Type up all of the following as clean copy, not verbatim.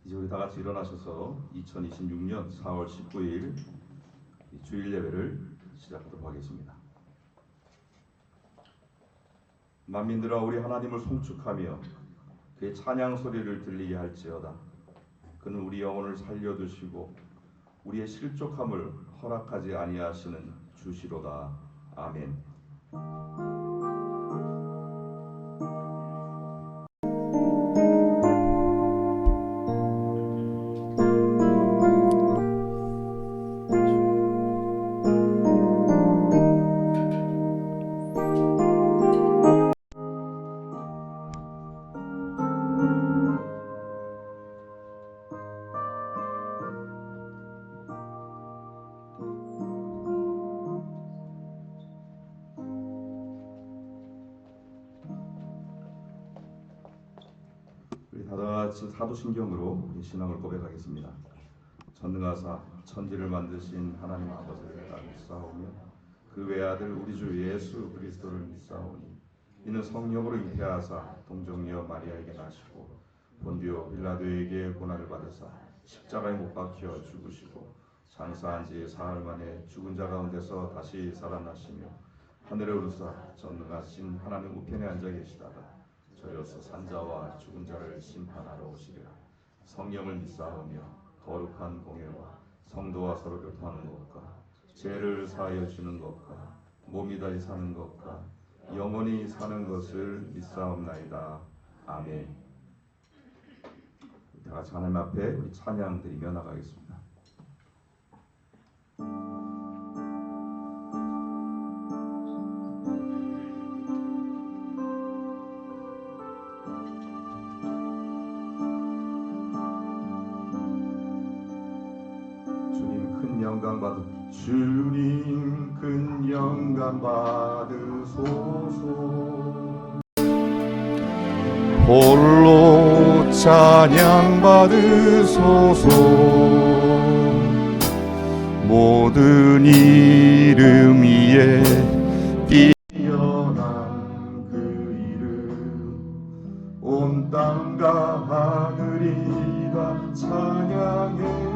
이제 우리 다 같이 일어나셔서 2026년 4월 19일 주일 예배를 시작하도록 하겠습니다. 만민들아 우리 하나님을 송축하며 그의 찬양 소리를 들리게 할지어다. 그는 우리 영혼을 살려두시고 우리의 실족함을 허락하지 아니하시는 주시로다. 아멘. 우리 다같이 사도신경으로 우리 신앙을 고백하겠습니다. 전능하사 천지를 만드신 하나님 아버지를 믿사오며 그 외아들 우리 주 예수 그리스도를 믿사오니 이는 성령으로 잉태하사 동정녀 마리아에게 나시고 본디오 빌라도에게 고난을 받으사 십자가에 못 박혀 죽으시고 장사한 지 사흘 만에 죽은 자 가운데서 다시 살아나시며 하늘에 오르사 전능하신 하나님 우편에 앉아 계시다가 저여서 산자와 죽은 자를 심판하러 오시리라. 성령을 믿사오며 거룩한 공예와 성도와 서로 교통하는 것과 죄를 사하여 주는 것과 몸이 다시 사는 것과 영원히 사는 것을 믿사옵나이다. 아멘. 다 같이 하나님 앞에 우리 찬양 드리며 나가겠습니다. 주님 큰 영광 받으소서. 홀로 찬양 받으소서. 모든 이름 위에 뛰어난 그 이름 온 땅과 하늘이 다 찬양해.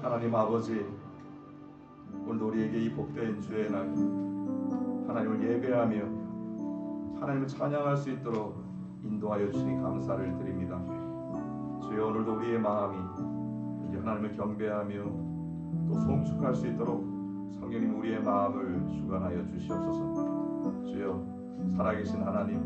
하나님 아버지, 오늘도 우리에게 이 복된 주의 날 하나님을 예배하며 하나님을 찬양할 수 있도록 인도하여 주시니 감사를 드립니다. 주여, 오늘도 우리의 마음이 이제 하나님을 경배하며 또 송축할 수 있도록 성령님 우리의 마음을 주관하여 주시옵소서. 주여, 살아계신 하나님,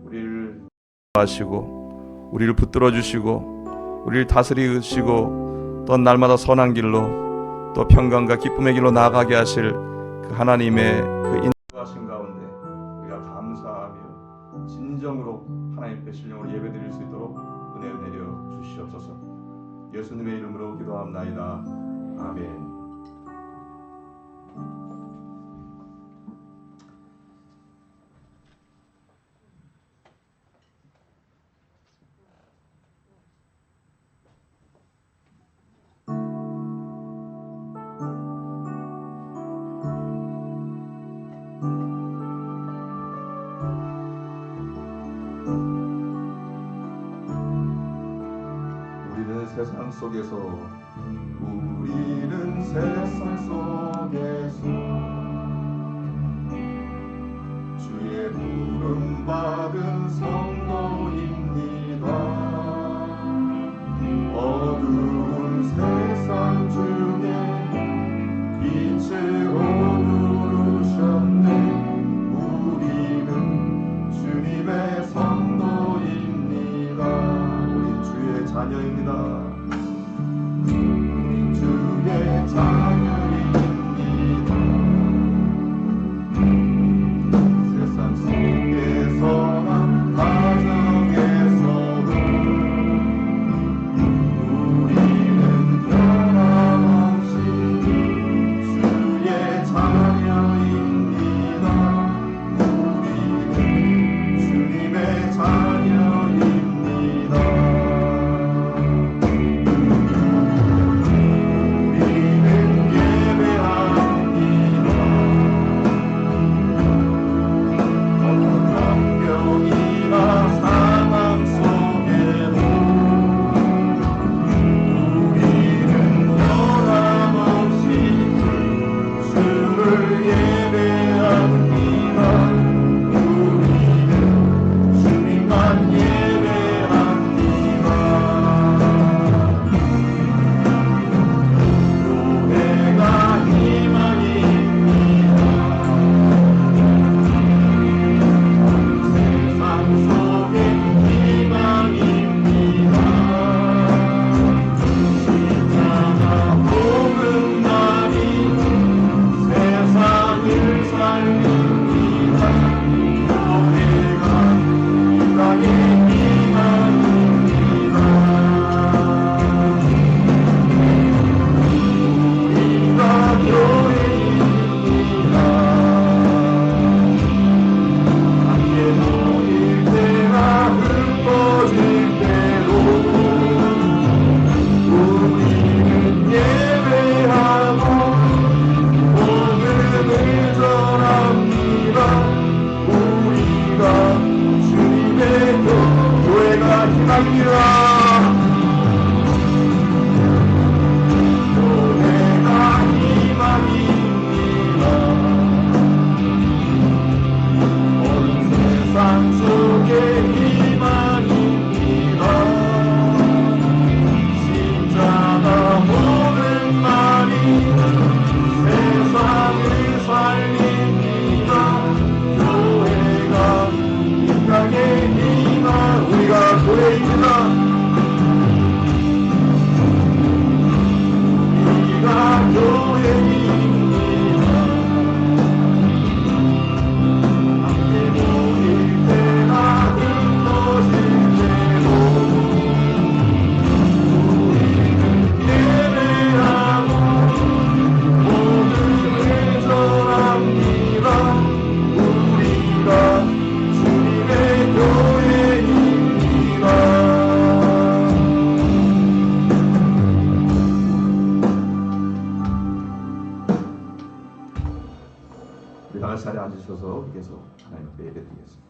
우리를 하시고 우리를 붙들어 주시고 우리를 다스리시고 또 날마다 선한 길로 또 평강과 기쁨의 길로 나아가게 하실 그 하나님의 그 인도하신 가운데 우리가 감사하며 진정으로 하나님께 신령으로 예배드릴 수 있도록 은혜 내려 주시옵소서. 예수님의 이름으로 기도합나이다. 아멘. 세상 속에서 우리는 세상 속에서 주의 부름 받은 성도입니다. 어두운 세상 중에 빛으로 부르셨네. 우리는 주님의 성도입니다. 우리 주의 자녀입니다. 주의 자녀입니다. 세상 속에서나 가정에서도 우리는 변함없이 주의 자녀입니다. 우리는 주님의 자녀입니다. 자리에 앉으셔서 계속 하나님께 예배드리겠습니다.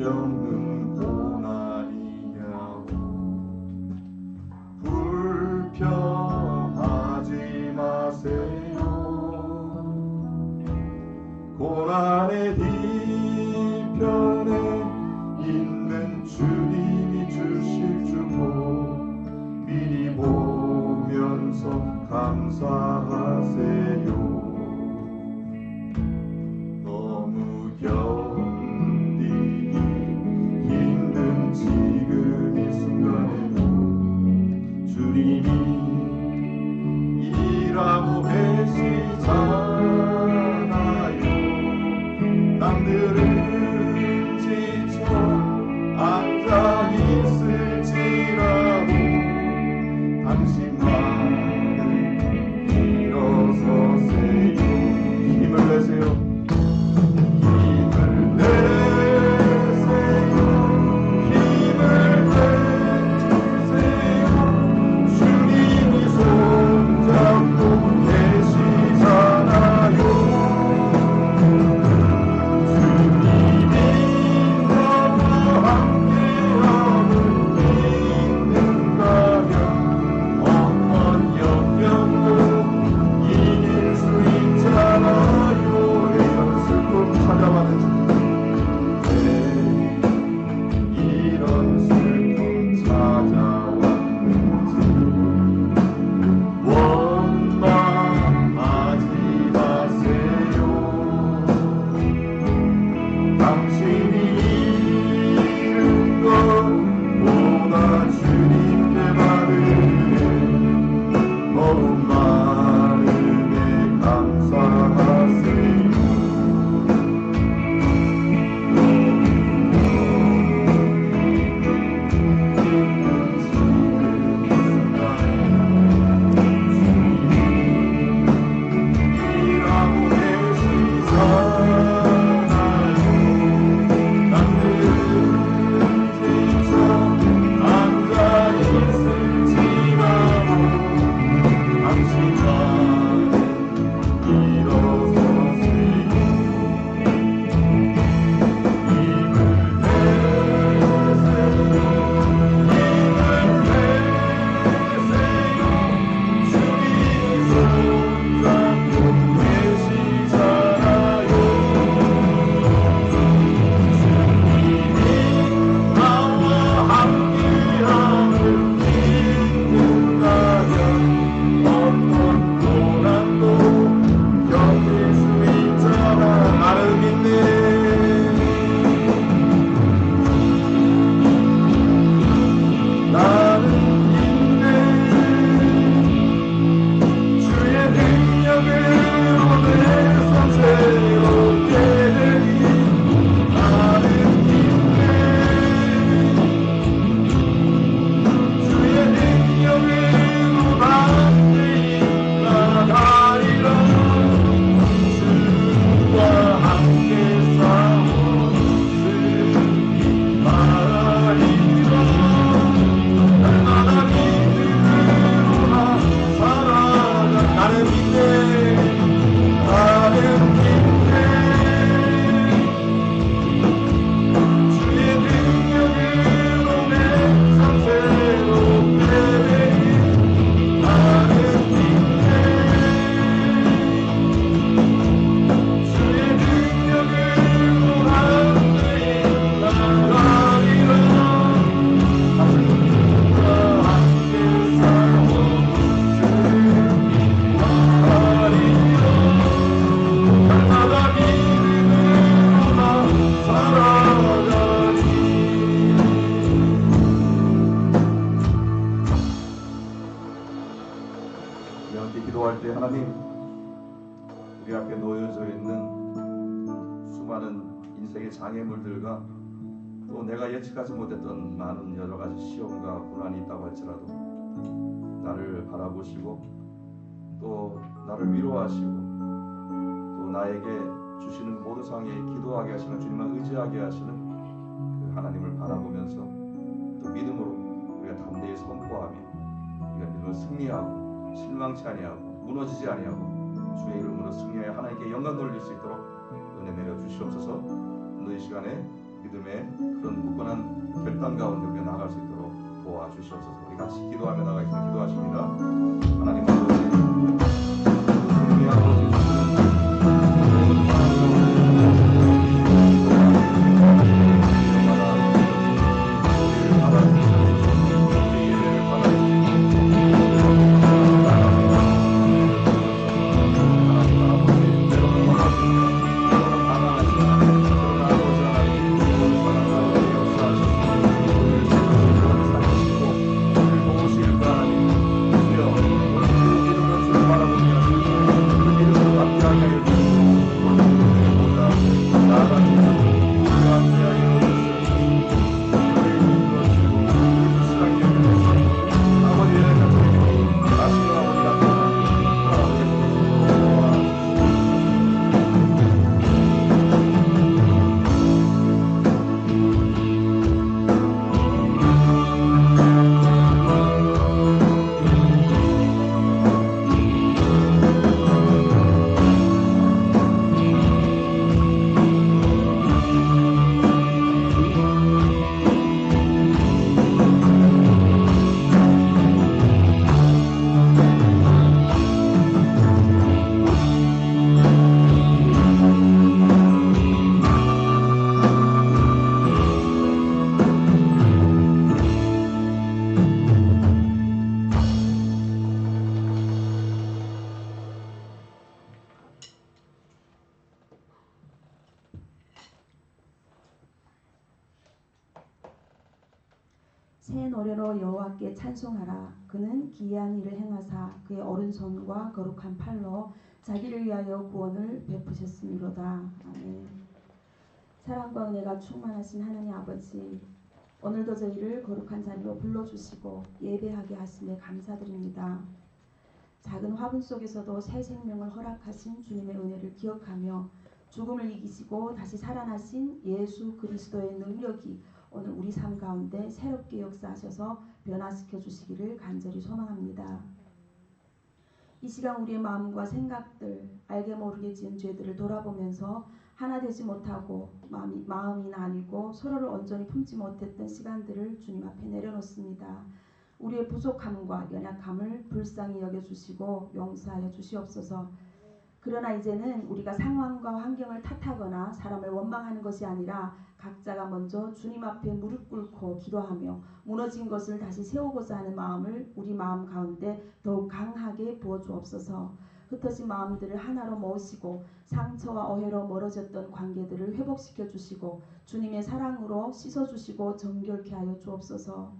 없는 고난이냐고 불평하지 마세요. 고난의 뒤편에 있는 주님이 주실 축복 미리 보면서 감사하세요. 너무 견디기 힘든 지금 이 순간에도 주님이 일하고 계시잖아요. 남들은 지쳐 앉아 있을지라도 당신만은 일어서세요. 힘을 내세요. 힘을 내세요. 힘을 내세요. 주님이 손잡고 계시잖아요. 주님이 너와 함께함을 믿는다면 어떤 역경도 이길 수 있잖아요. 이런 슬픔 찾아왔는 네, 이런 슬픔 찾아왔는지 원망하지 마세요. 당신이 잃은 것보다 주님께 받으네 더욱 많으네 감사하세요. 일하고 계시잖아요. 남들은 지쳐 앉아 있을지라도 당신만은 일어서세요. 힘을 내세요. 힘을 내세요. 주님이 손잡고 계시잖아요. 주님이 나와 함께함을 믿는다면 어떤 고난도 견딜 수 있잖아. 나를 믿네. 나는 믿네. 주의 능력으로 내 삶 새롭게 되리. 나는 믿네. 주의 능력으로 담대히 나아가리라. 주와 함께 싸워 승리 말하리라. 날마다 믿음으로 나 살아가. 나는 믿네. 나는 믿네. 주의 능력으로 내 삶 새롭게 되리. 나는 믿네. 주의 능력으로 담대히 나아가리라. 주와 함께 싸워 승리 말하리라. 날마다 믿음으로 나 살아가리. 우리 함께 기도할 때 하나님, 우리 앞에 놓여져 있는 수많은 인생의 장애물들과 또 내가 예측하지 못했던 많은 여러 가지 시험과 고난이 있다고 할지라도 나를 바라보시고 또 나를 위로하시고 또 나에게 주시는 모든 상황에 기도하게 하시는 주님만 의지하게 하시는 그 하나님을 바라보면서 또 믿음으로 우리가 담대히 선포하며 우리가 믿음으로 승리하고 실망치 아니하고 무너지지 아니하고 주의 이름으로 승리하여 하나님께 영광 돌릴 수 있도록 은혜 내려 주시옵소서. 오늘 이 시간에 믿음의 그런 굳건한 결단 가운데 우리가 나아갈 수 있도록 도와주시옵소서. 우리 같이 기도하며 나가겠습니다. 기도하십니다. 하나님 아버지, 우리 아버지 새 노래로 여호와께 찬송하라. 그는 기이한 일을 행하사 그의 오른손과 거룩한 팔로 자기를 위하여 구원을 베푸셨음이로다. 아멘. 사랑과 은혜가 충만하신 하나님 아버지, 오늘도 저희를 거룩한 자리로 불러주시고 예배하게 하심에 감사드립니다. 작은 화분 속에서도 새 생명을 허락하신 주님의 은혜를 기억하며 죽음을 이기시고 다시 살아나신 예수 그리스도의 능력이 오늘 우리 삶 가운데 새롭게 역사하셔서 변화시켜 주시기를 간절히 소망합니다. 이 시간 우리의 마음과 생각들, 알게 모르게 지은 죄들을 돌아보면서 하나 되지 못하고 마음이 나뉘고 서로를 온전히 품지 못했던 시간들을 주님 앞에 내려놓습니다. 우리의 부족함과 연약함을 불쌍히 여겨주시고 용서하여 주시옵소서. 그러나 이제는 우리가 상황과 환경을 탓하거나 사람을 원망하는 것이 아니라 각자가 먼저 주님 앞에 무릎 꿇고 기도하며 무너진 것을 다시 세우고자 하는 마음을 우리 마음 가운데 더욱 강하게 부어주옵소서. 흩어진 마음들을 하나로 모으시고 상처와 오해로 멀어졌던 관계들을 회복시켜 주시고 주님의 사랑으로 씻어주시고 정결케 하여 주옵소서.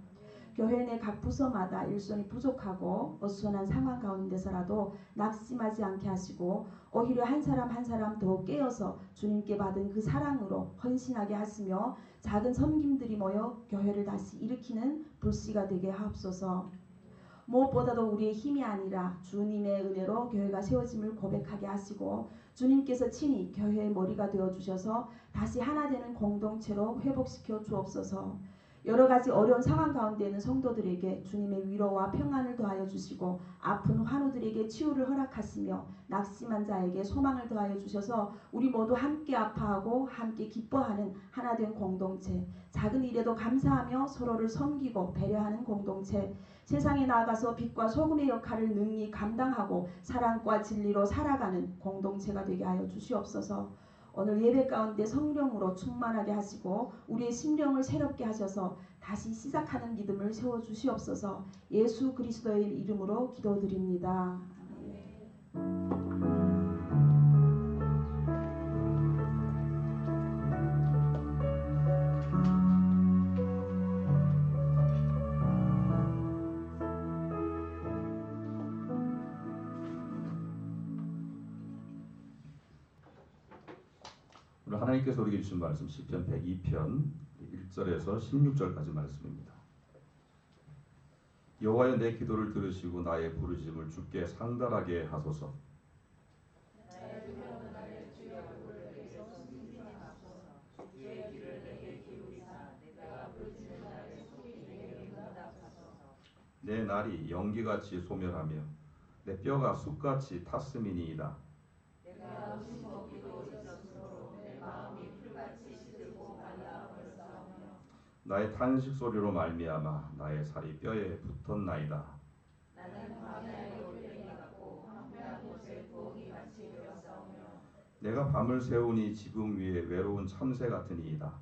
교회 내 각 부서마다 일손이 부족하고 어수선한 상황 가운데서라도 낙심하지 않게 하시고 오히려 한 사람 한 사람 더 깨어서 주님께 받은 그 사랑으로 헌신하게 하시며 작은 섬김들이 모여 교회를 다시 일으키는 불씨가 되게 하옵소서. 무엇보다도 우리의 힘이 아니라 주님의 은혜로 교회가 세워짐을 고백하게 하시고 주님께서 친히 교회의 머리가 되어주셔서 다시 하나 되는 공동체로 회복시켜 주옵소서. 여러 가지 어려운 상황 가운데 있는 성도들에게 주님의 위로와 평안을 더하여 주시고 아픈 환우들에게 치유를 허락하시며 낙심한 자에게 소망을 더하여 주셔서 우리 모두 함께 아파하고 함께 기뻐하는 하나된 공동체, 작은 일에도 감사하며 서로를 섬기고 배려하는 공동체, 세상에 나아가서 빛과 소금의 역할을 능히 감당하고 사랑과 진리로 살아가는 공동체가 되게 하여 주시옵소서. 오늘 예배 가운데 성령으로 충만하게 하시고 우리의 심령을 새롭게 하셔서 다시 시작하는 믿음을 세워주시옵소서. 예수 그리스도의 이름으로 기도드립니다. 오늘 하나님께서 우리에게 주신 말씀 시편 102편 1절에서 16절까지 말씀입니다. 여호와여 내 기도를 들으시고 나의 부르짖음을 주께 상달하게 하소서. 내 날이 연기같이 소멸하며 내 뼈가 숯같이 탔음이니이다. 나의 탄식 소리로 말미암아 나의 살이 뼈에 붙었나이다. 내가 밤을 새우니 지붕 위에 외로운 참새 같으니이다.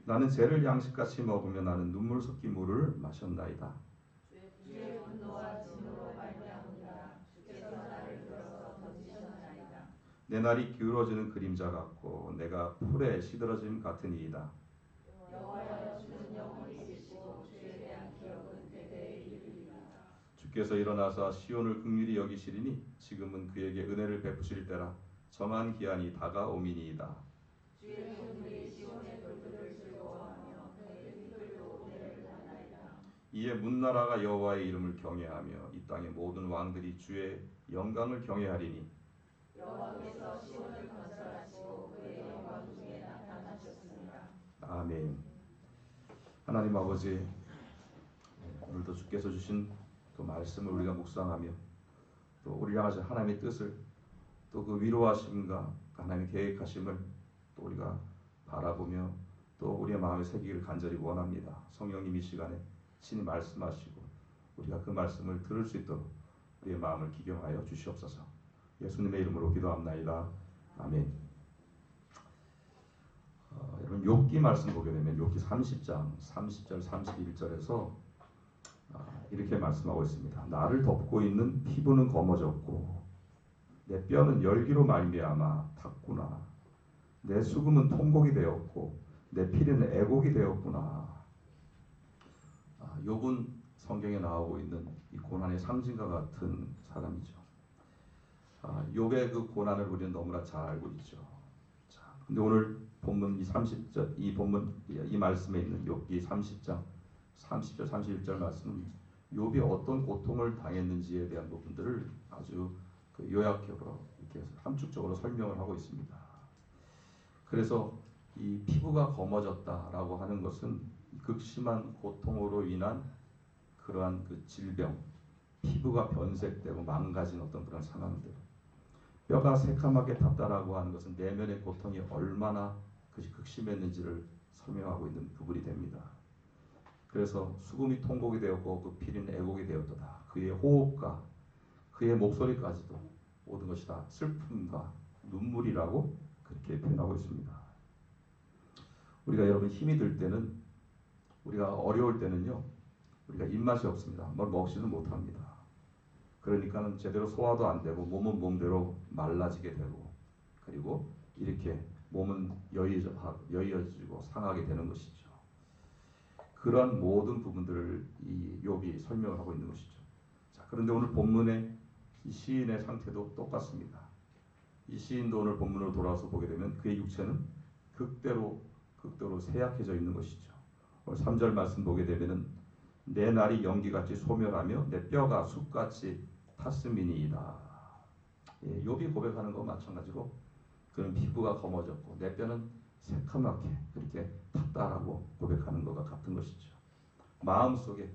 나는 죄를 양식같이 먹으며 나는 눈물 섞인 물을 마셨나이다. 내 날이 기울어지는 그림자 같고 내가 풀에 시들어짐 같으니이다. 주께서 일어나사 시온을 긍휼히 여기시리니 지금은 그에게 은혜를 베푸실 때라. 정한 기한이 다가오미니이다. 이에 문나라가 여호와의 이름을 경외하며 이 땅의 모든 왕들이 주의 영광을 경외하리니 아멘. 하나님 아버지, 오늘도 주께서 주신 그 말씀을 우리가 묵상하며 또 우리 향하신 하나님의 뜻을 또 그 위로하심과 하나님의 계획하심을 또 우리가 바라보며 또 우리의 마음에 새기기를 간절히 원합니다. 성령님 이 시간에 친히 말씀하시고 우리가 그 말씀을 들을 수 있도록 우리의 마음을 기경하여 주시옵소서. 예수님의 이름으로 기도합나이다. 아멘. 여러분 욥기 말씀 보게 되면 욥기 30장 30절 31절에서 이렇게 말씀하고 있습니다. 나를 덮고 있는 피부는 검어졌고 내 뼈는 열기로 말미암아 탔구나. 내 수금은 통곡이 되었고 내 피는 애곡이 되었구나. 욥은 성경에 나오고 있는 이 고난의 상징과 같은 사람이죠. 욥의 그 고난을 우리는 너무나 잘 알고 있죠. 자, 근데 오늘 본문 이 30절 이 본문 이 말씀에 있는 욥기 30장 30절 31절 말씀은 욥이 어떤 고통을 당했는지에 대한 부분들을 아주 요약적으로 이렇게 함축적으로 설명을 하고 있습니다. 그래서 이 피부가 검어졌다라고 하는 것은 극심한 고통으로 인한 그러한 그 질병, 피부가 변색되고 망가진 어떤 그런 상황들, 뼈가 새카맣게 탔다라고 하는 것은 내면의 고통이 얼마나 그것이 극심했는지를 설명하고 있는 부분이 됩니다. 그래서 수금이 통곡이 되었고 그 피는 애곡이 되었도다. 그의 호흡과 그의 목소리까지도 모든 것이 다 슬픔과 눈물이라고 그렇게 표현하고 있습니다. 우리가 여러분 힘이 들 때는 우리가 어려울 때는요 우리가 입맛이 없습니다. 뭘 먹지는 못합니다. 그러니까는 제대로 소화도 안 되고 몸은 몸대로 말라지게 되고 그리고 이렇게 몸은 여의어지고 상하게 되는 것이죠. 그러한 모든 부분들을 이 욥이 설명을 하고 있는 것이죠. 자, 그런데 오늘 본문의 이 시인의 상태도 똑같습니다. 이 시인도 오늘 본문으로 돌아와서 보게 되면 그의 육체는 극대로 쇠약해져 있는 것이죠. 오늘 3절 말씀 보게 되면은 내 날이 연기같이 소멸하며 내 뼈가 숲같이 탔음이니이다. 예, 욥이 고백하는 것 마찬가지로 그는 피부가 검어졌고 내 뼈는 새카맣게 그렇게 탔다라고 고백하는 것과 같은 것이죠. 마음속에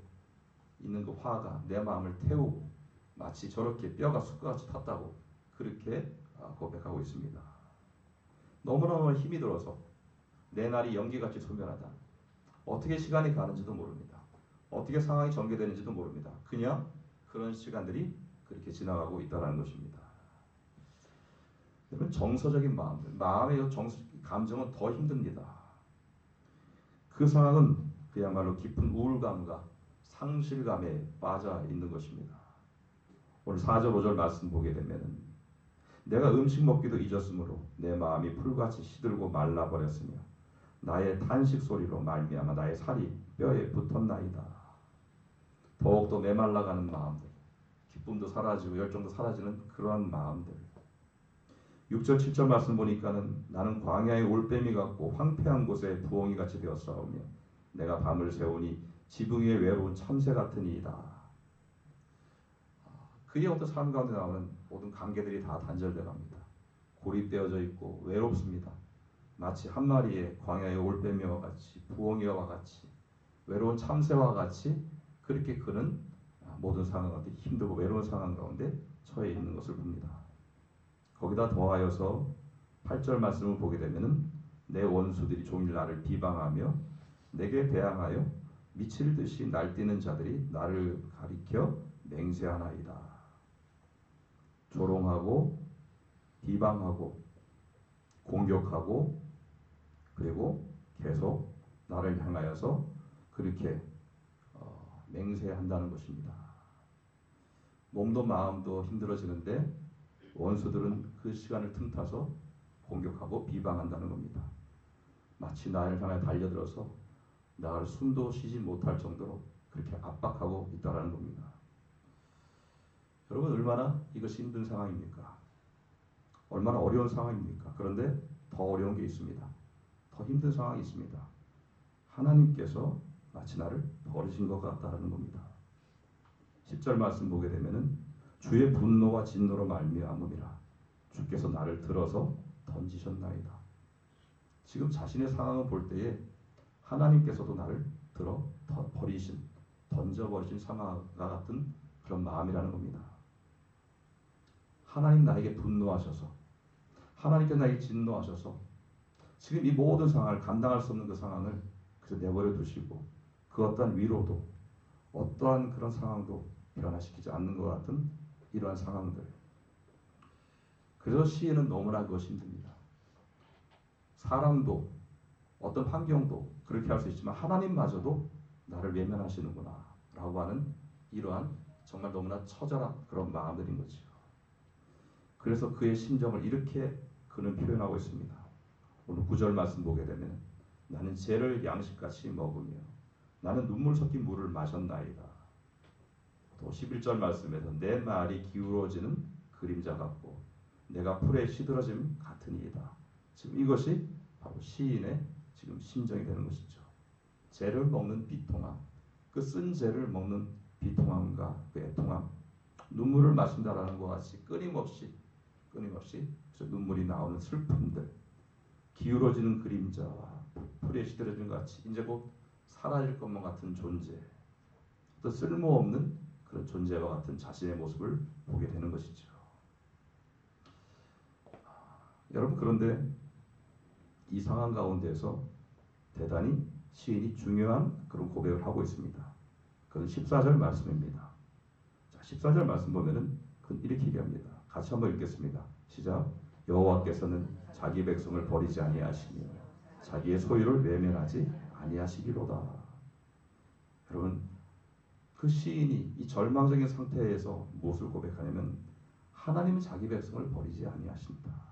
있는 그 화가 내 마음을 태우고 마치 저렇게 뼈가 숲같이 탔다고 그렇게 고백하고 있습니다. 너무너무 힘이 들어서 내 날이 연기같이 소멸하다. 어떻게 시간이 가는지도 모릅니다. 어떻게 상황이 전개되는지도 모릅니다. 그냥 그런 시간들이 그렇게 지나가고 있다는 것입니다. 여러분 정서적인 마음들, 마음의 감정은 더 힘듭니다. 그 상황은 그야말로 깊은 우울감과 상실감에 빠져 있는 것입니다. 오늘 4절 5절 말씀 보게 되면은 내가 음식 먹기도 잊었으므로 내 마음이 풀같이 시들고 말라버렸으며 나의 탄식 소리로 말미암아 나의 살이 뼈에 붙었나이다. 더욱더 메말라가는 마음들, 기쁨도 사라지고 열정도 사라지는 그러한 마음들. 6절 7절 말씀 보니까는 나는 광야의 올빼미 같고 황폐한 곳에 부엉이 같이 되었사오며 내가 밤을 새우니 지붕 위에 외로운 참새 같으니이다. 그의 어떤 삶 가운데 나오는 모든 관계들이 다 단절되어 갑니다. 고립되어져 있고 외롭습니다. 마치 한 마리의 광야의 올빼미와 같이 부엉이와 같이 외로운 참새와 같이 그렇게 그는 모든 상황 가운데 힘들고 외로운 상황 가운데 처해 있는 것을 봅니다. 거기다 더하여서 8절 말씀을 보게 되면은 내 원수들이 종일 나를 비방하며 내게 대항하여 미칠 듯이 날뛰는 자들이 나를 가리켜 맹세하나이다. 조롱하고 비방하고 공격하고 그리고 계속 나를 향하여서 그렇게 맹세한다는 것입니다. 몸도 마음도 힘들어지는데 원수들은 그 시간을 틈타서 공격하고 비방한다는 겁니다. 마치 나를 향해 달려들어서 나를 숨도 쉬지 못할 정도로 그렇게 압박하고 있다는 겁니다. 여러분 얼마나 이것이 힘든 상황입니까? 얼마나 어려운 상황입니까? 그런데 더 어려운 게 있습니다. 더 힘든 상황이 있습니다. 하나님께서 마치 나를 버리신 것 같다는 겁니다. 10절 말씀 보게 되면은 주의 분노와 진노로 말미암음이라 주께서 나를 들어서 던지셨나이다. 지금 자신의 상황을 볼 때에 하나님께서도 나를 들어 버리신, 던져버리신 상황과 같은 그런 마음이라는 겁니다. 하나님 나에게 분노하셔서 하나님께 나에게 진노하셔서 지금 이 모든 상황을 감당할 수 없는 그 상황을 그래서 내버려 두시고 그 어떠한 위로도 어떠한 그런 상황도 변화시키지 않는 것 같은 이러한 상황들. 그래서 시인은 너무나 그것이 힘듭니다. 사람도 어떤 환경도 그렇게 할 수 있지만 하나님마저도 나를 외면하시는구나 라고 하는 이러한 정말 너무나 처절한 그런 마음들인 거죠. 그래서 그의 심정을 이렇게 그는 표현하고 있습니다. 오늘 9절 말씀 보게 되면 나는 죄를 양식같이 먹으며 나는 눈물 섞인 물을 마셨나이다. 또 11절 말씀에서 내 말이 기울어지는 그림자 같고 내가 풀에 시들어짐 같으니이다. 지금 이것이 바로 시인의 지금 심정이 되는 것이죠. 죄를 먹는 비통함, 그 쓴 죄를 먹는 비통함과 그 애통함, 눈물을 마신다라는 것 같이 끊임없이 눈물이 나오는 슬픔들, 기울어지는 그림자와 풀에 시들어지는 것 같이 이제 곧 사라질 것만 같은 존재, 또 쓸모없는 그런 존재와 같은 자신의 모습을 보게 되는 것이죠. 여러분 그런데 이 상황 가운데서 대단히 시인이 중요한 그런 고백을 하고 있습니다. 그건 14절 말씀입니다. 자, 14절 말씀 보면은 그건 이렇게 얘기합니다. 같이 한번 읽겠습니다. 시작. 여호와께서는 자기 백성을 버리지 아니하시며 자기의 소유를 외면하지 아니하시기로다. 여러분 그 시인이 이 절망적인 상태에서 무엇을 고백하냐면 하나님은 자기 백성을 버리지 아니하신다.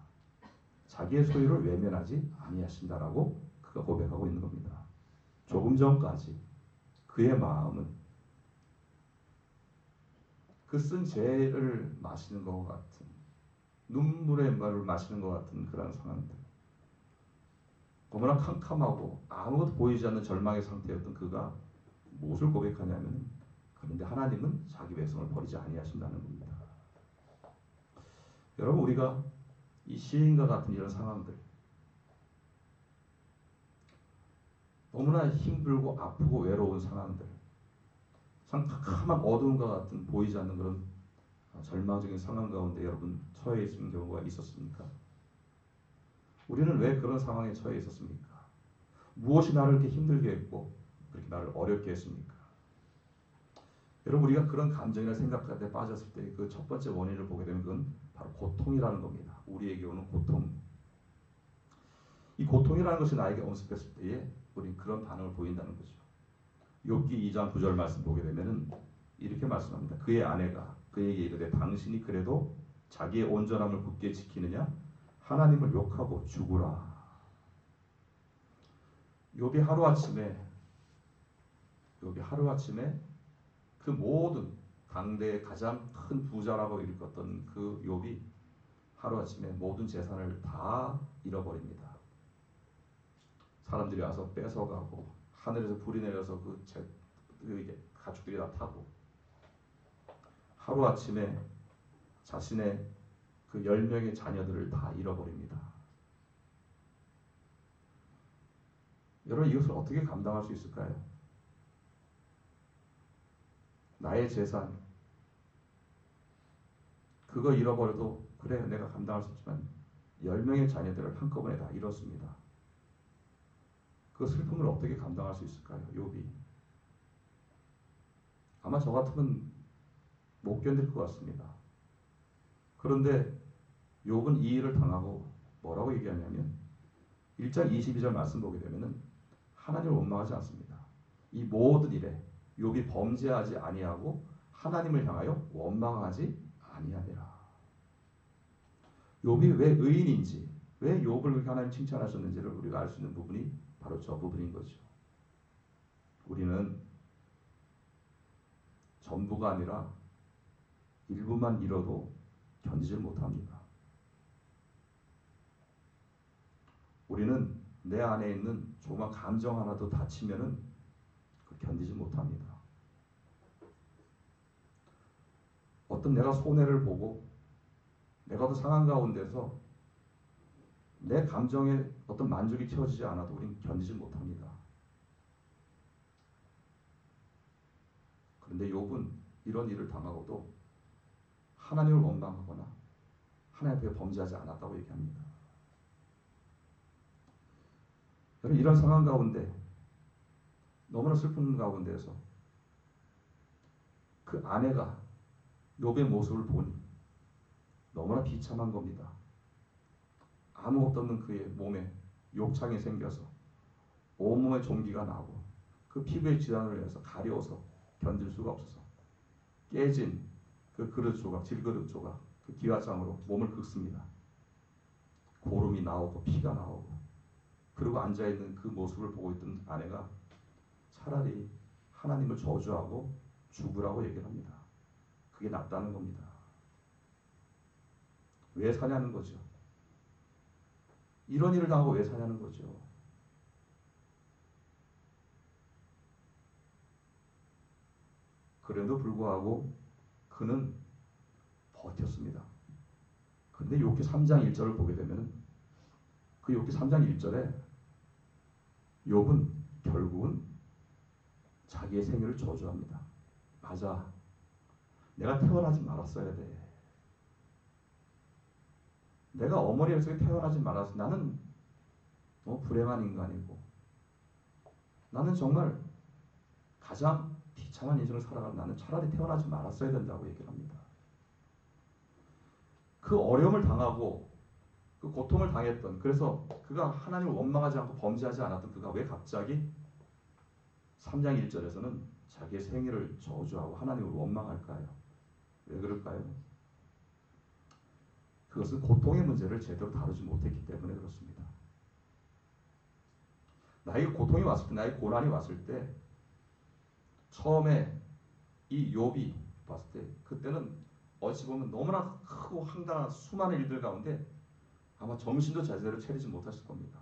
자기의 소유를 외면하지 아니하신다라고 그가 고백하고 있는 겁니다. 조금 전까지 그의 마음은 그 쓴 죄를 마시는 것 같은 눈물의 말을 마시는 것 같은 그런 상황들, 너무나 캄캄하고 아무것도 보이지 않는 절망의 상태였던 그가 무엇을 고백하냐면 그런데 하나님은 자기 백성을 버리지 아니하신다는 겁니다. 여러분 우리가 이 시인과 같은 이런 상황들 너무나 힘들고 아프고 외로운 상황들 참 캄캄한 어두움과 같은 보이지 않는 그런 절망적인 상황 가운데 여러분 처해 있는 경우가 있었습니까? 우리는 왜 그런 상황에 처해 있었습니까? 무엇이 나를 이렇게 힘들게 했고 그렇게 나를 어렵게 했습니까? 여러분 우리가 그런 감정이나 생각 가운데 빠졌을 때 그 첫 번째 원인을 보게 되면 그건 바로 고통이라는 겁니다. 우리에게 오는 고통. 이 고통이라는 것이 나에게 엄습했을 때에 우리는 그런 반응을 보인다는 거죠. 욥기 2장 9절 말씀 보게 되면은 이렇게 말씀합니다. 그의 아내가 그에게 이르되 당신이 그래도 자기의 온전함을 굳게 지키느냐? 하나님을 욕하고 죽으라. 욥이 하루아침에 그 모든 당대의 가장 큰 부자라고 일컫던 그 욥이 하루아침에 모든 재산을 다 잃어버립니다. 사람들이 와서 뺏어가고 하늘에서 불이 내려서 그 가축들이 다 타고 하루아침에 자신의 그 10명의 자녀들을 다 잃어버립니다. 여러분 이것을 어떻게 감당할 수 있을까요? 나의 재산, 그거 잃어버려도 그래 내가 감당할 수 있지만 10명의 자녀들을 한꺼번에 다 잃었습니다. 그 슬픔을 어떻게 감당할 수 있을까요? 욥이. 아마 저 같으면 못 견딜 것 같습니다. 그런데 욥은 이 일을 당하고 뭐라고 얘기하냐면 1장 22절 말씀 보게 되면은 하나님을 원망하지 않습니다. 이 모든 일에 욥이 범죄하지 아니하고 하나님을 향하여 원망하지 아니하니라. 욥이 왜 의인인지, 왜 욥을 그렇게 하나님 칭찬하셨는지를 우리가 알 수 있는 부분이 바로 저 부분인 거죠. 우리는 전부가 아니라 일부만 잃어도 견디질 못합니다. 우리는 내 안에 있는 조그만 감정 하나도 다치면은 견디지 못합니다. 어떤 내가 손해를 보고 내가 어떤 상황 가운데서 내 감정에 어떤 만족이 채워지지 않아도 우리는 견디지 못합니다. 그런데 욥은 이런 일을 당하고도 하나님을 원망하거나 하나님 앞에 범죄하지 않았다고 얘기합니다. 여러분, 이런 상황 가운데 너무나 슬픈 가운데에서 그 아내가 욥의 모습을 보니 너무나 비참한 겁니다. 아무것도 없는 그의 몸에 욕창이 생겨서 온몸에 종기가 나고 그 피부에 질환을 해서 가려워서 견딜 수가 없어서 깨진 그 그릇 조각, 질그릇 조각, 그 기와장으로 몸을 긁습니다. 고름이 나오고 피가 나오고, 그리고 앉아있는 그 모습을 보고 있던 아내가 차라리 하나님을 저주하고 죽으라고 얘기를 합니다. 그게 낫다는 겁니다. 왜 사냐는 거죠. 이런 일을 당하고 왜 사냐는 거죠. 그래도 불구하고 그는 버텼습니다. 그런데 욥기 3장 1절을 보게 되면 그 욥기 3장 1절에 욥은 결국은 자기의 생애를 저주합니다. 맞아. 내가 태어나지 말았어야 돼. 내가 어머니 뱃속에 태어나지 말았어. 나는 불행한 인간이고 나는 정말 가장 비참한 인생을 살아간 나는 차라리 태어나지 말았어야 된다고 얘기를 합니다. 그 어려움을 당하고 그 고통을 당했던, 그래서 그가 하나님을 원망하지 않고 범죄하지 않았던 그가 왜 갑자기 3장 1절에서는 자기의 생애를 저주하고 하나님을 원망할까요? 왜 그럴까요? 그것은 고통의 문제를 제대로 다루지 못했기 때문에 그렇습니다. 나에게 고통이 왔을 때, 나에게 고난이 왔을 때 처음에 이 욥이 봤을 때 그때는 어찌 보면 너무나 크고 황당한 수많은 일들 가운데 아마 정신도 제대로 차리지 못했을 겁니다.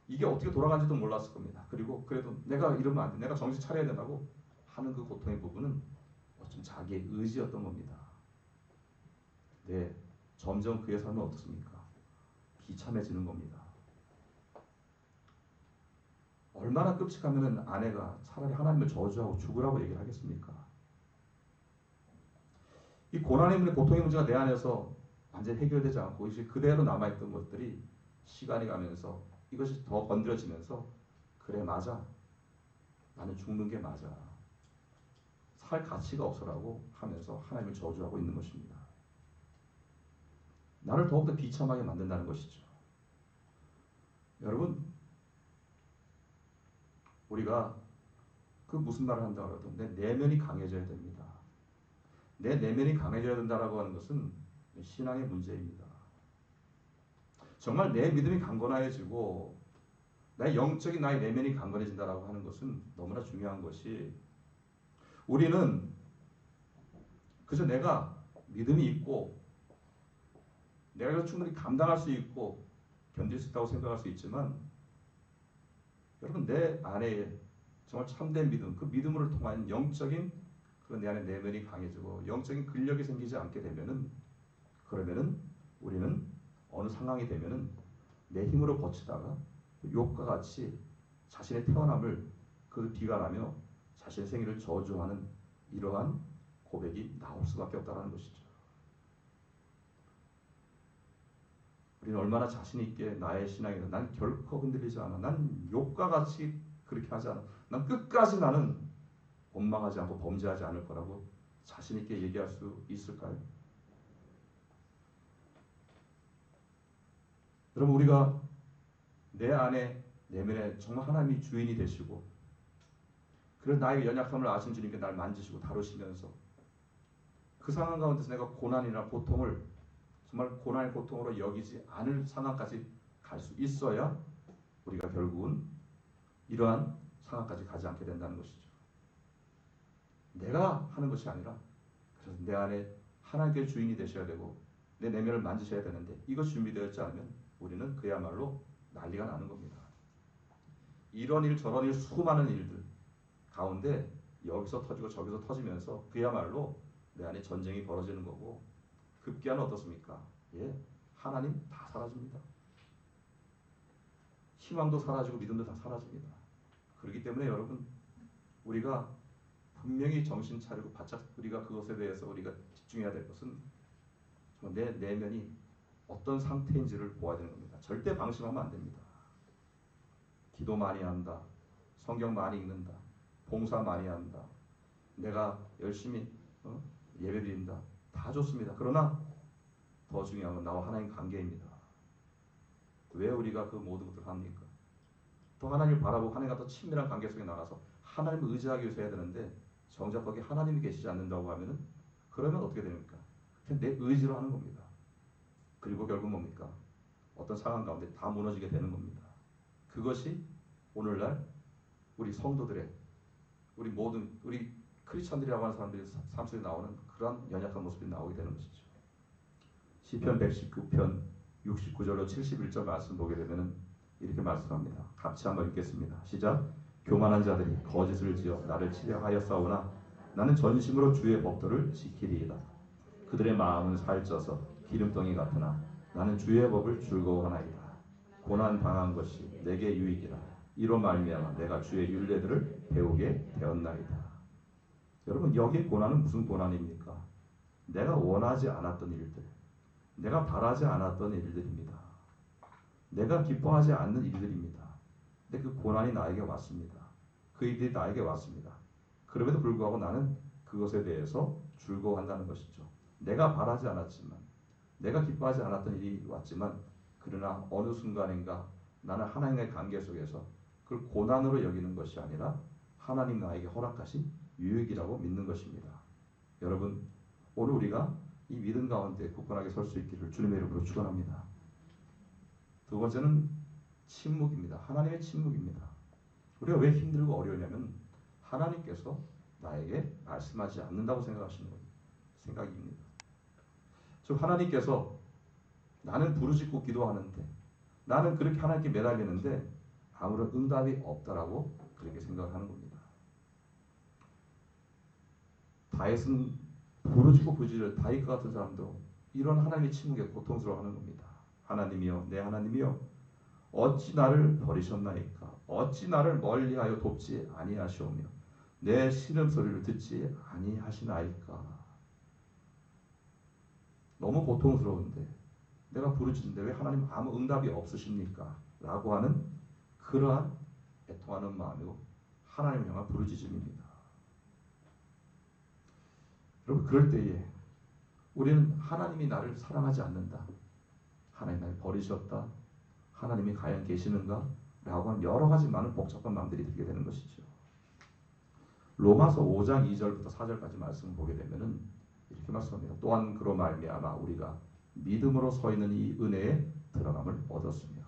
이게 어떻게 돌아가는지도 몰랐을 겁니다. 그리고 그래도 내가 이러면 안 돼, 내가 정신 차려야 된다고 하는 그 고통의 부분은 어쩜 자기의 의지였던 겁니다. 네, 점점 그의 삶은 어떻습니까? 비참해지는 겁니다. 얼마나 끔찍하면 아내가 차라리 하나님을 저주하고 죽으라고 얘기를 하겠습니까? 이 고난의 문제, 고통의 문제가 내 안에서 완전히 해결되지 않고 이제 그대로 남아있던 것들이 시간이 가면서 이것이 더 건드려지면서 그래 맞아, 나는 죽는 게 맞아, 살 가치가 없어라고 하면서 하나님을 저주하고 있는 것입니다. 나를 더욱더 비참하게 만든다는 것이죠. 여러분, 우리가 그 무슨 말을 한다고 해도 내 내면이 강해져야 됩니다. 내 내면이 강해져야 된다라고 하는 것은 신앙의 문제입니다. 정말 내 믿음이 강건해지고 나의 영적인 나의 내면이 강건해진다라고 하는 것은 너무나 중요한 것이, 우리는 그저 내가 믿음이 있고 내가 이걸 충분히 감당할 수 있고 견딜 수 있다고 생각할 수 있지만, 여러분 내 안에 정말 참된 믿음, 그 믿음으로 통한 영적인 그런 내 안에 내면이 강해지고 영적인 근력이 생기지 않게 되면은, 그러면은 우리는 어느 상황이 되면은 내 힘으로 버티다가 욥과 같이 자신의 태어남을 그 비관하며 자신의 생애를 저주하는 이러한 고백이 나올 수밖에 없다는 것이죠. 우리는 얼마나 자신 있게 나의 신앙에서 난 결코 흔들리지 않아. 난 욕과 같이 그렇게 하지 않아. 난 끝까지 나는 원망하지 않고 범죄하지 않을 거라고 자신 있게 얘기할 수 있을까요? 여러분, 우리가 내 안에 내면에 정말 하나님이 주인이 되시고, 그래서 나의 연약함을 아신 주님께 날 만지시고 다루시면서 그 상황 가운데서 내가 고난이나 고통을 정말 고난의 고통으로 여기지 않을 상황까지 갈 수 있어야 우리가 결국은 이러한 상황까지 가지 않게 된다는 것이죠. 내가 하는 것이 아니라, 그래서 내 안에 하나님께 주인이 되셔야 되고 내 내면을 만지셔야 되는데, 이것이 준비되었지 않으면 우리는 그야말로 난리가 나는 겁니다. 이런 일 저런 일 수많은 일들 가운데 여기서 터지고 저기서 터지면서 그야말로 내 안에 전쟁이 벌어지는 거고, 급기야는 어떻습니까? 예, 하나님 다 사라집니다. 희망도 사라지고 믿음도 다 사라집니다. 그렇기 때문에 여러분, 우리가 분명히 정신 차리고 바짝 우리가 그것에 대해서 우리가 집중해야 될 것은 내 내면이 어떤 상태인지를 보아야 되는 겁니다. 절대 방심하면 안 됩니다. 기도 많이 한다, 성경 많이 읽는다, 봉사 많이 한다, 내가 열심히 예배드린다, 다 좋습니다. 그러나 더 중요한 건 나와 하나님 관계입니다. 왜 우리가 그 모든 것들을 합니까? 또 하나님을 바라보고 하나님과 더 친밀한 관계 속에 나가서 하나님을 의지하기 위해서 해야 되는데, 정작 거기 하나님이 계시지 않는다고 하면은 그러면 어떻게 됩니까? 그냥 내 의지로 하는 겁니다. 그리고 결국 뭡니까? 어떤 상황 가운데 다 무너지게 되는 겁니다. 그것이 오늘날 우리 성도들의, 우리 모든 우리 크리스천들이라고 하는 사람들의 삶 속에 나오는 그러한 연약한 모습이 나오게 되는 것이죠. 시편 119편 69절로 71절 말씀 보게 되면은 이렇게 말씀합니다. 같이 한번 읽겠습니다. 시작. 교만한 자들이 거짓을 지어 나를 치려하였사오나 나는 전심으로 주의 법도를 지키리이다. 그들의 마음은 살쪄서 기름덩이 같으나 나는 주의 법을 즐거워하나이다. 고난 당한 것이 내게 유익이라. 이로 말미암아 내가 주의 율례들을 배우게 되었나이다. 여러분, 여기 고난은 무슨 고난입니까? 내가 원하지 않았던 일들, 내가 바라지 않았던 일들입니다. 내가 기뻐하지 않는 일들입니다. 근데 그 고난이 나에게 왔습니다. 그 일들이 나에게 왔습니다. 그럼에도 불구하고 나는 그것에 대해서 즐거워한다는 것이죠. 내가 바라지 않았지만, 내가 기뻐하지 않았던 일이 왔지만, 그러나 어느 순간인가 나는 하나님과의 관계 속에서 그걸 고난으로 여기는 것이 아니라 하나님 나에게 허락하신 유익이라고 믿는 것입니다. 여러분, 오늘 우리가 이 믿음 가운데 굳건하게 설 수 있기를 주님의 이름으로 축원합니다. 두 번째는 침묵입니다. 하나님의 침묵입니다. 우리가 왜 힘들고 어려우냐면 하나님께서 나에게 말씀하지 않는다고 생각하시는 생각입니다. 즉, 하나님께서 나는 부르짖고 기도하는데, 나는 그렇게 하나님께 매달리는데 아무런 응답이 없다라고 그렇게 생각을 하는 겁니다. 다윗은 부르짖고 부르짖을 다윗과 같은 사람도 이런 하나님의 침묵에 고통스러워하는 겁니다. 하나님이여, 내 하나님이여, 어찌 나를 버리셨나이까? 어찌 나를 멀리하여 돕지 아니하시오며 내 신음소리를 듣지 아니하시나이까? 너무 고통스러운데, 내가 부르짖는데 왜 하나님 아무 응답이 없으십니까? 라고 하는 그러한 애통하는 마음이고 하나님을 향한 부르짖음입니다. 여러분, 그럴 때에 우리는 하나님이 나를 사랑하지 않는다, 하나님 나를 버리셨다, 하나님이 과연 계시는가? 라고 하는 여러 가지 많은 복잡한 마음들이 들게 되는 것이죠. 로마서 5장 2절부터 4절까지 말씀을 보게 되면은 이렇게 말씀합니다. 또한 그로 말미암아 우리가 믿음으로 서 있는 이 은혜에 들어감을 얻었으며.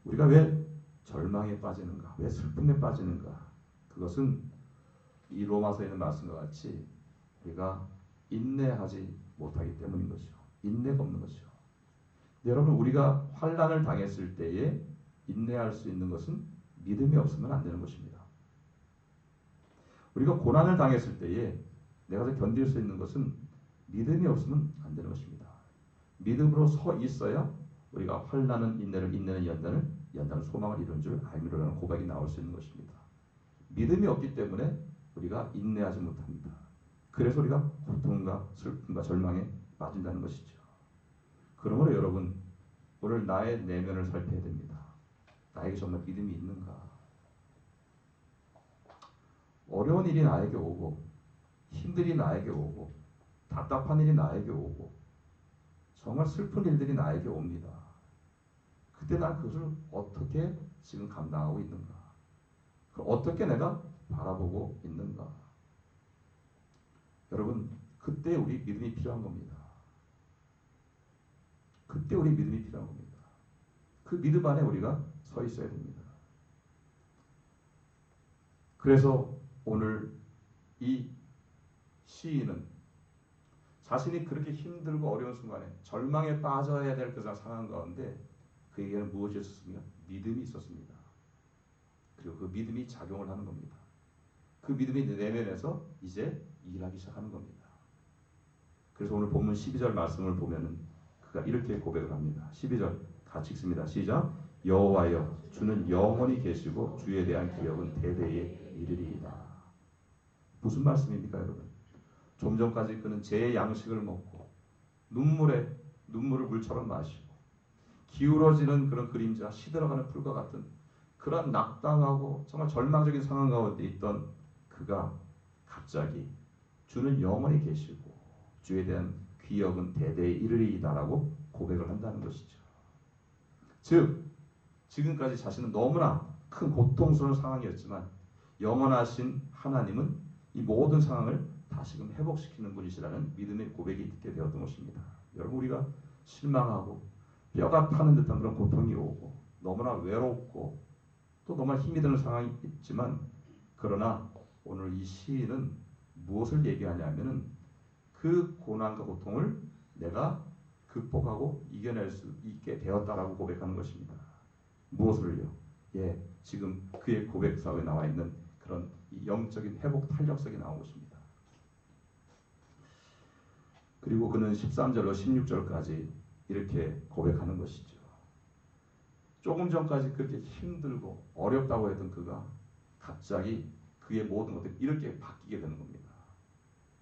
우리가 왜 절망에 빠지는가? 왜 슬픔에 빠지는가? 그것은 이 로마서에 있는 말씀과 같이 우리가 인내하지 못하기 때문인 것이죠. 인내가 없는 것이죠. 여러분, 우리가 환난을 당했을 때에 인내할 수 있는 것은 믿음이 없으면 안 되는 것입니다. 우리가 고난을 당했을 때에 내가 견딜 수 있는 것은 믿음이 없으면 안 되는 것입니다. 믿음으로 서 있어야 우리가 환난은 인내를, 인내는 연단은 소망을 이룬 줄 알미로라는 고백이 나올 수 있는 것입니다. 믿음이 없기 때문에 우리가 인내하지 못합니다. 그래서 우리가 고통과 슬픔과 절망에 빠진다는 것이죠. 그러므로 여러분, 오늘 나의 내면을 살펴야 됩니다. 나에게 정말 믿음이 있는가? 어려운 일이 나에게 오고, 힘든 일이 나에게 오고, 답답한 일이 나에게 오고, 정말 슬픈 일들이 나에게 옵니다. 그때 난 그것을 어떻게 지금 감당하고 있는가? 어떻게 내가 바라보고 있는가? 여러분, 그때 우리 믿음이 필요한 겁니다. 그때 우리 믿음이 필요한 겁니다. 그 믿음 안에 우리가 서 있어야 됩니다. 그래서 오늘 이 시인은 자신이 그렇게 힘들고 어려운 순간에 절망에 빠져야 될 그 상황 가운데 그에게는 무엇이 있었습니까? 믿음이 있었습니다. 그리고 그 믿음이 작용을 하는 겁니다. 그 믿음이 내면에서 이제 일하기 시작하는 겁니다. 그래서 오늘 본문 12절 말씀을 보면은 그가 이렇게 고백을 합니다. 12절 같이 읽습니다. 시작. 여호와여, 주는 영원히 계시고 주에 대한 기억은 대대에 이르리이다. 무슨 말씀입니까, 여러분? 좀 전까지 그는 제 양식을 먹고 눈물을 물처럼 마시고 기울어지는 그런 그림자, 시들어가는 풀과 같은 그런 낙담하고 정말 절망적인 상황 가운데 있던 그가 갑자기 주는 영원히 계시고 주에 대한 기억은 대대에 이르리이다라고 고백을 한다는 것이죠. 즉 지금까지 자신은 너무나 큰 고통스러운 상황이었지만 영원하신 하나님은 이 모든 상황을 다시금 회복시키는 분이시라는 믿음의 고백이 있게 되었던 것입니다. 여러분, 우리가 실망하고 뼈가 타는 듯한 그런 고통이 오고 너무나 외롭고 또 너무나 힘이 드는 상황이 있지만, 그러나 오늘 이 시인은 무엇을 얘기하냐면은 그 고난과 고통을 내가 극복하고 이겨낼 수 있게 되었다라고 고백하는 것입니다. 무엇을요? 지금 그의 고백사에 나와 있는 그런 영적인 회복 탄력성이 나온 것입니다. 그리고 그는 13절로 16절까지 이렇게 고백하는 것이죠. 조금 전까지 그렇게 힘들고 어렵다고 했던 그가 갑자기 그의 모든 것들이 이렇게 바뀌게 되는 겁니다.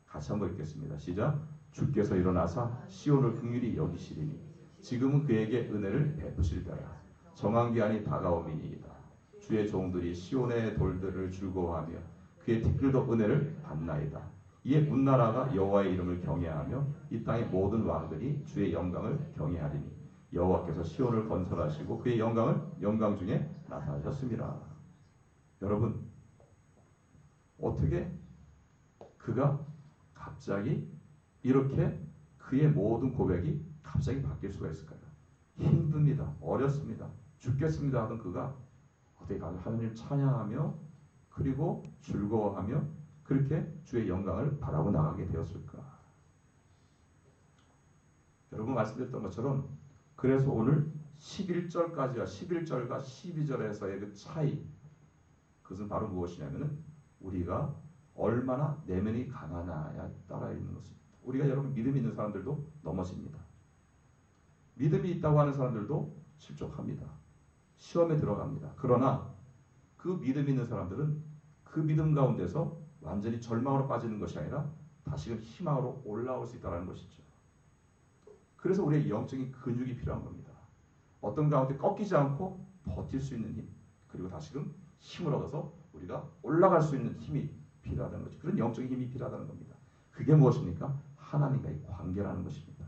같이 한번 읽겠습니다. 시작. 주께서 일어나사 시온을 긍휼히 여기시리니 지금은 그에게 은혜를 베푸실 때라. 정한 기한이 다가옴이니이다. 주의 종들이 시온의 돌들을 즐거워하며 그의 티끌도 은혜를 받나이다. 이에 문나라가 여호와의 이름을 경외하며 이 땅의 모든 왕들이 주의 영광을 경외하리니 여호와께서 시온을 건설하시고 그의 영광을 영광 중에 나타내셨습니다. 여러분, 어떻게 그가 갑자기 이렇게 그의 모든 고백이 갑자기 바뀔 수가 있을까요? 힘듭니다. 어렵습니다. 죽겠습니다 하던 그가 어떻게 하나님을 찬양하며 그리고 즐거워하며 그렇게 주의 영광을 바라고 나가게 되었을까? 여러분 말씀드렸던 것처럼 그래서 오늘 11절과 12절에서의 그 차이, 그것은 바로 무엇이냐면은 우리가 얼마나 내면이 강하냐에 따라 있는 것입니다. 우리가 여러분 믿음이 있는 사람들도 넘어집니다. 믿음이 있다고 하는 사람들도 실족합니다. 시험에 들어갑니다. 그러나 그 믿음 있는 사람들은 그 믿음 가운데서 완전히 절망으로 빠지는 것이 아니라 다시금 희망으로 올라올 수 있다는 것이죠. 그래서 우리의 영적인 근육이 필요한 겁니다. 어떤 가운데 꺾이지 않고 버틸 수 있는 힘, 그리고 다시금 힘을 얻어서 우리가 올라갈 수 있는 힘이 필요하다는 거죠. 그런 영적인 힘이 필요하다는 겁니다. 그게 무엇입니까? 하나님과의 관계라는 것입니다.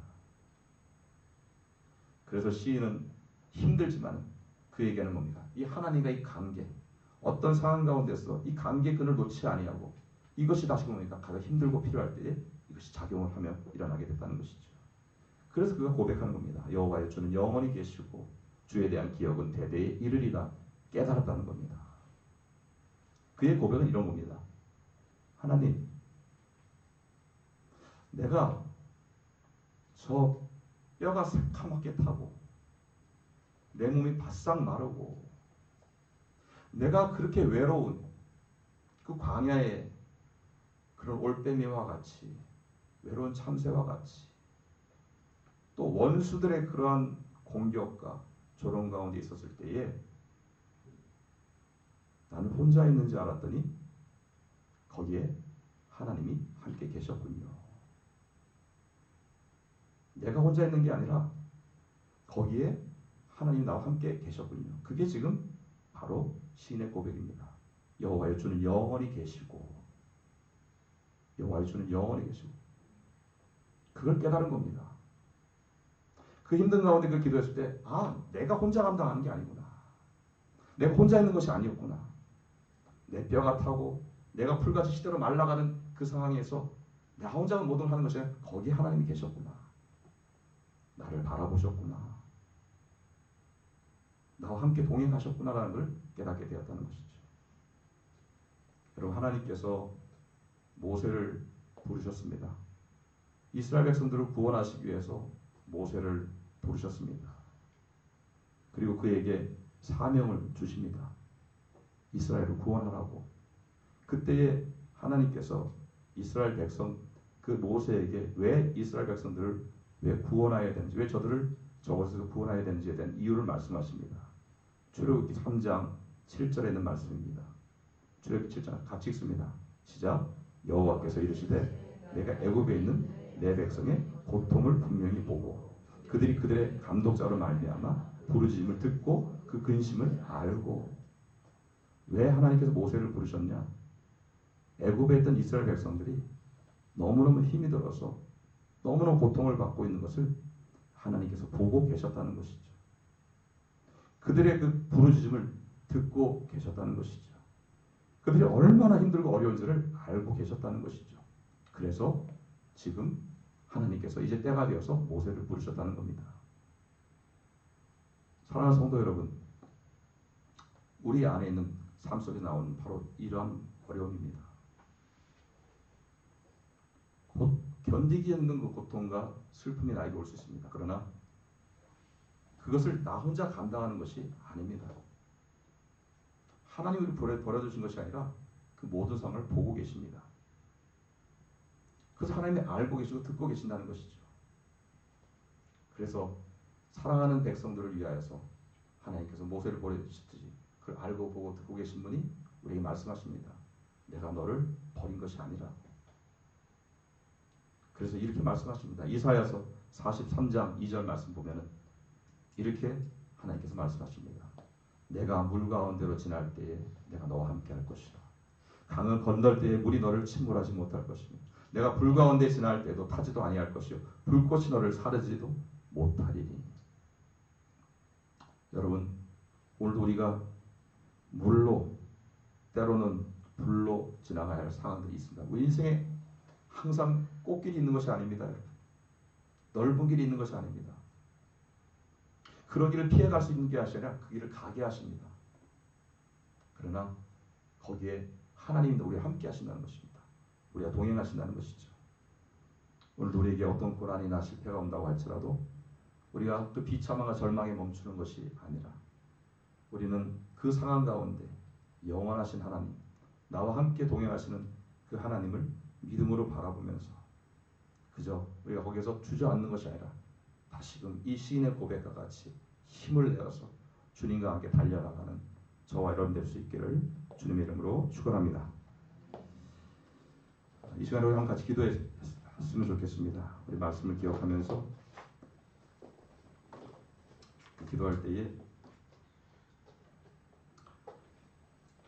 그래서 시인은 힘들지만 그에게는 뭡니까? 이 하나님과의 관계, 어떤 상황 가운데서 이 관계 끈을 놓지 아니하고 이것이 다시 뭡니까? 가장 힘들고 필요할 때에 이것이 작용을 하며 일어나게 됐다는 것이죠. 그래서 그가 고백하는 겁니다. 여호와여, 주는 영원히 계시고 주에 대한 기억은 대대에 이르리라 깨달았다는 겁니다. 그의 고백은 이런 겁니다. 하나님, 내가 저 뼈가 새카맣게 타고 내 몸이 바싹 마르고 내가 그렇게 외로운 그 광야에 그런 올빼미와 같이 외로운 참새와 같이 또 원수들의 그러한 공격과 조롱 가운데 있었을 때에 나는 혼자 있는지 알았더니 거기에 하나님이 함께 계셨군요. 내가 혼자 있는 게 아니라 거기에 하나님이 나와 함께 계셨군요. 그게 지금 바로 시인의 고백입니다. 여호와의 주는 영원히 계시고, 여호와의 주는 영원히 계시고, 그걸 깨달은 겁니다. 그 힘든 가운데 그 기도했을 때, 내가 혼자 감당하는 게 아니구나. 내가 혼자 있는 것이 아니었구나. 내 뼈가 타고 내가 풀같이 시대로 말라가는 그 상황에서 나 혼자 모든 걸 하는 것이 아니라 거기에 하나님이 계셨구나. 나를 바라보셨구나. 나와 함께 동행하셨구나라는 걸 깨닫게 되었다는 것이죠. 여러분, 하나님께서 모세를 부르셨습니다. 이스라엘 백성들을 구원하시기 위해서 모세를 부르셨습니다. 그리고 그에게 사명을 주십니다. 이스라엘을 구원하라고. 그때에 하나님께서 이스라엘 백성, 그 모세에게 왜 이스라엘 백성들을 왜 구원해야 되는지, 왜 저들을 저곳에서 구원해야 되는지에 대한 이유를 말씀하십니다. 출애굽기 3장 7절에 있는 말씀입니다. 출애굽기 7장 같이 읽습니다. 시작. 여호와께서 이르시되 내가 애굽에 있는 내 백성의 고통을 분명히 보고 그들이 그들의 감독자로 말미암아 부르짖음을 듣고 그 근심을 알고. 왜 하나님께서 모세를 부르셨냐? 애굽에 있던 이스라엘 백성들이 너무너무 힘이 들어서 너무너무 고통을 받고 있는 것을 하나님께서 보고 계셨다는 것이죠. 그들의 그 부르짖음을 듣고 계셨다는 것이죠. 그들이 얼마나 힘들고 어려운지를 알고 계셨다는 것이죠. 그래서 지금 하나님께서 이제 때가 되어서 모세를 부르셨다는 겁니다. 사랑하는 성도 여러분, 우리 안에 있는 삶 속에 나오는 바로 이러한 어려움입니다. 곧 견디기 힘든 그 고통과 슬픔이 나에게 올 수 있습니다. 그러나 그것을 나 혼자 감당하는 것이 아닙니다. 하나님이 우리를 버려두신 것이 아니라 그 모든 상황을 보고 계십니다. 그래서 하나님이 알고 계시고 듣고 계신다는 것이죠. 그래서 사랑하는 백성들을 위하여서 하나님께서 모세를 보내주셨듯이 그걸 알고 보고 듣고 계신 분이 우리에게 말씀하십니다. 내가 너를 버린 것이 아니라. 그래서 이렇게 말씀하십니다. 이사야서 43장 2절 말씀 보면은 이렇게 하나님께서 말씀하십니다. 내가 물 가운데로 지날 때에 내가 너와 함께 할 것이다. 강을 건널 때에 물이 너를 침몰하지 못할 것이며 내가 불 가운데 지날 때도 타지도 아니할 것이요 불꽃이 너를 사르지도 못하리니. 여러분, 오늘도 우리가 물로 때로는 불로 지나가야 할 상황들이 있습니다. 우리 인생에 항상 꽃길이 있는 것이 아닙니다. 넓은 길이 있는 것이 아닙니다. 그런 길을 피해갈 수 있는 게 아니라 그 길을 가게 하십니다. 그러나 거기에 하나님이 우리와 함께 하신다는 것입니다. 우리가 동행하신다는 것이죠. 오늘 우리에게 어떤 고난이나 실패가 온다고 할지라도 우리가 그 비참함과 절망에 멈추는 것이 아니라 우리는 그 상황 가운데 영원하신 하나님, 나와 함께 동행하시는 그 하나님을 믿음으로 바라보면서 그저 우리가 거기서 주저앉는 것이 아니라 다시금 이 시인의 고백과 같이 힘을 내어서 주님과 함께 달려나가는 저와 여러분 될 수 있기를 주님의 이름으로 축원합니다. 이 시간에 우리 한번 같이 기도했으면 좋겠습니다. 우리 말씀을 기억하면서 기도할 때에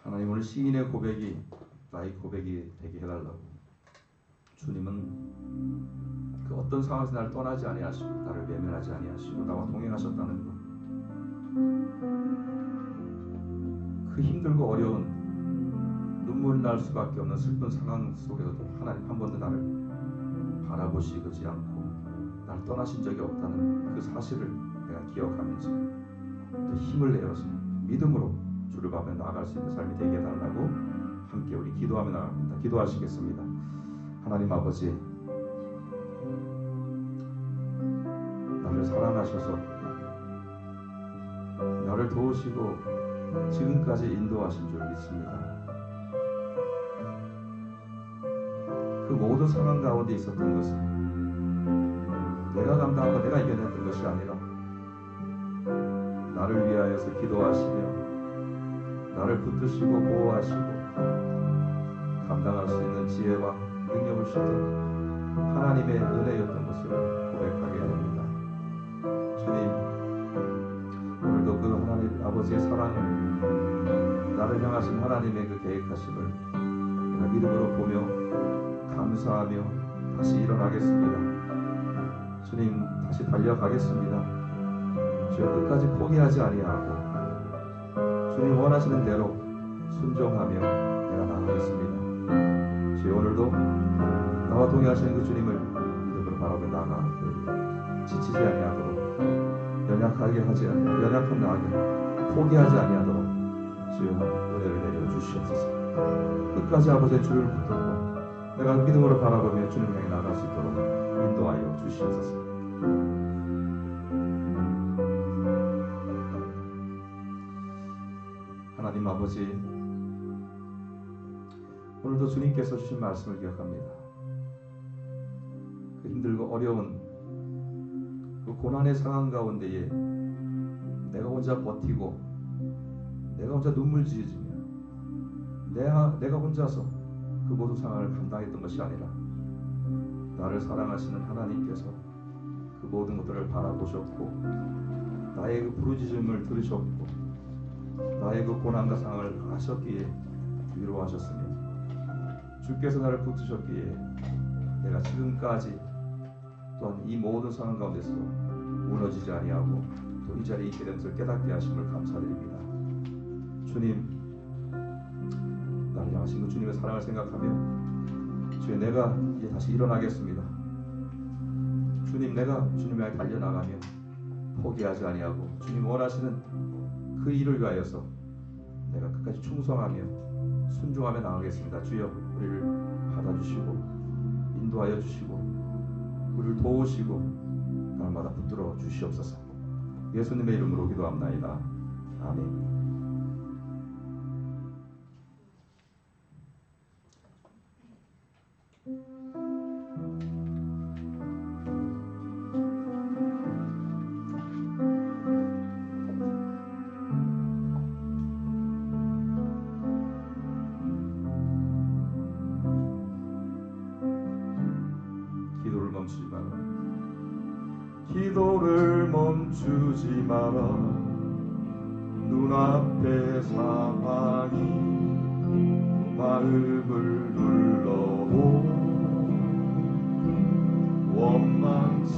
하나님, 오늘 시인의 고백이 나의 고백이 되게 해달라고. 주님은 그 어떤 상황에서 나를 떠나지 아니하시고 나를 외면하지 아니하시고 나와 동행하셨다는 것, 그 힘들고 어려운 눈물 날 수밖에 없는 슬픈 상황 속에서도 하나님 한 번도 나를 바라보시지 않고 나를 떠나신 적이 없다는 그 사실을 내가 기억하면서 또 힘을 내어서 믿음으로 주를 바라며 나아갈 수 있는 삶이 되게 해달라고 함께 우리 기도하며 나갑니다. 기도하시겠습니다. 하나님 아버지, 나를 사랑하셔서 나를 도우시고 지금까지 인도하신 줄 믿습니다. 그 모든 상황 가운데 있었던 것은 내가 감당하고 내가 이겨냈던 것이 아니라 나를 위하여서 기도하시며 나를 붙드시고 보호하시고 감당할 수 있는 지혜와 능력을 주셨던 하나님의 은혜였던 것을 고백하게 됩니다. 주님, 오늘도 그 하나님 아버지의 사랑을, 나를 향하신 하나님의 그 계획하심을 내가 믿음으로 보며 감사하며 다시 일어나겠습니다. 주님, 다시 달려가겠습니다. 주여, 끝까지 포기하지 아니하고 주님 원하시는 대로 순종하며 내가 나가겠습니다. 주여, 오늘도 나와 동행하시는 그 주님을 믿음으로 바라보며 나가 지치지 아니하도록, 연약한 나에게 포기하지 아니하도록 주여 은혜를 내려 주시옵소서. 끝까지 아버지의 주를 붙들고 내가 믿음으로 바라보며 주님 향해 나갈 수 있도록 인도하여 주시옵소서. 하나님 아버지, 오늘도 주님께서 주신 말씀을 기억합니다. 그 힘들고 어려운 그 고난의 상황 가운데에 내가 혼자 버티고 내가 혼자 눈물 지으며 내가 혼자서 그 모든 상황을 감당했던 것이 아니라 나를 사랑하시는 하나님께서 그 모든 것들을 바라보셨고 나의 그 부르짖음을 들으셨고 나의 그 고난과 상황을 아셨기에 위로하셨으며 주께서 나를 붙드셨기에 내가 지금까지 또한 이 모든 상황 가운데서 무너지지 아니하고 또 이 자리에 있게 된 것을 깨닫게 하심을 감사드립니다. 주님, 나를 향하신 그 주님의 사랑을 생각하며 주여, 내가 이제 다시 일어나겠습니다. 주님, 내가 주님을 향해 달려나가며 포기하지 아니하고 주님 원하시는 그 일을 위하여서 내가 끝까지 충성하며 순종하며 나가겠습니다. 주여, 우리를 받아주시고 인도하여 주시고 우리를 도우시고 날마다 붙들어 주시옵소서. 예수님의 이름으로 기도합나이다. 아멘. 기도를 멈추지 마라. 눈앞의 상황이 마음을 눌러도 원망치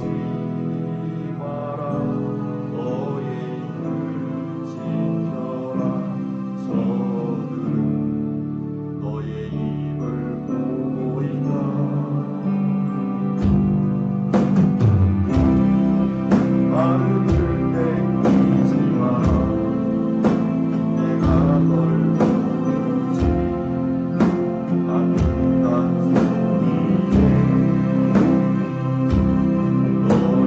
마라. 너의 힘을 지켜라. 저들은 너의 힘을 보고 있다. 마음을 내키지 마라. 내가 널 도우지 않는다. 소리에 너의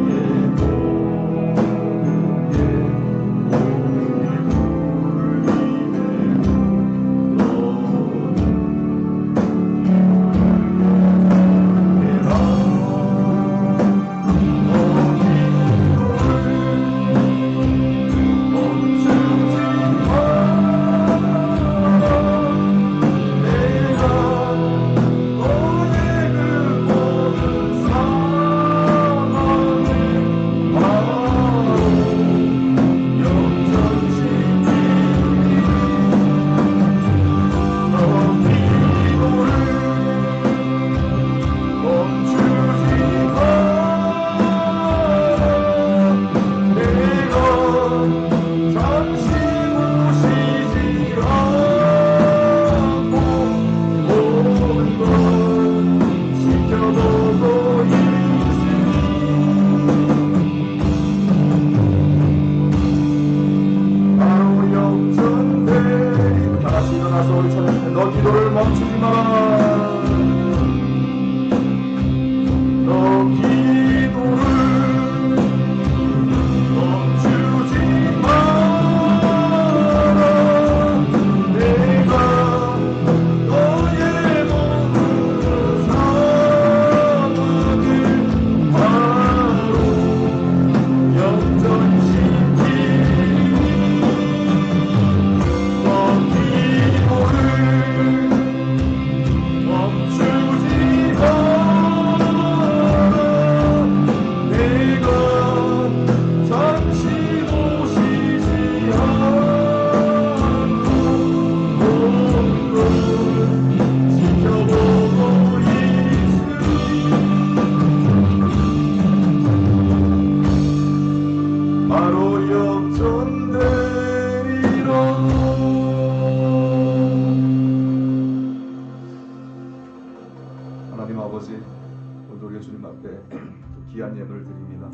예물을 드립니다.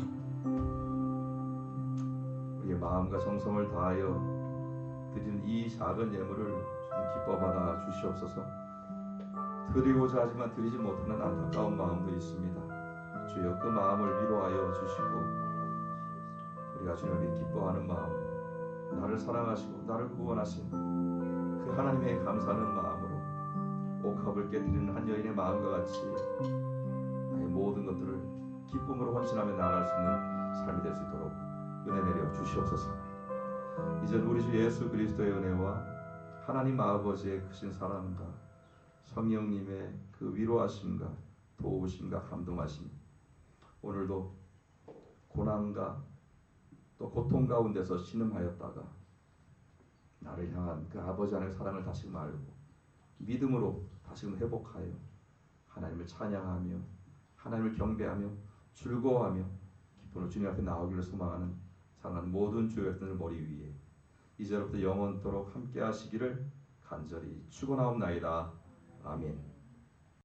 우리의 마음과 정성을 다하여 드리는 이 작은 예물을 주님 기뻐 받아 주시옵소서. 드리고자 하지만 드리지 못하는 안타까운 마음도 있습니다. 주여 그 마음을 위로하여 주시고 우리가 주님을 기뻐하는 마음, 나를 사랑하시고 나를 구원하신 그 하나님의 감사하는 마음으로 옥합을 깨뜨리는 한 여인의 마음과 같이 나의 모든 것들을 기쁨으로 헌신하며 나아갈 수 있는 삶이 될 수 있도록 은혜 내려 주시옵소서. 이제 우리 주 예수 그리스도의 은혜와 하나님 아버지의 크신 사랑과 성령님의 그 위로하심과 도우심과 감동하심, 오늘도 고난과 또 고통 가운데서 신음하였다가 나를 향한 그 아버지 하나님의 사랑을 다시금 알고 믿음으로 다시금 회복하여 하나님을 찬양하며 하나님을 경배하며 즐거워하며 기쁨으로 주님 앞에 나오기를 소망하는 사랑하는 모든 주의 백성들 머리 위에 이제로부터 영원토록 함께 하시기를 간절히 축원하옵나이다. 아멘.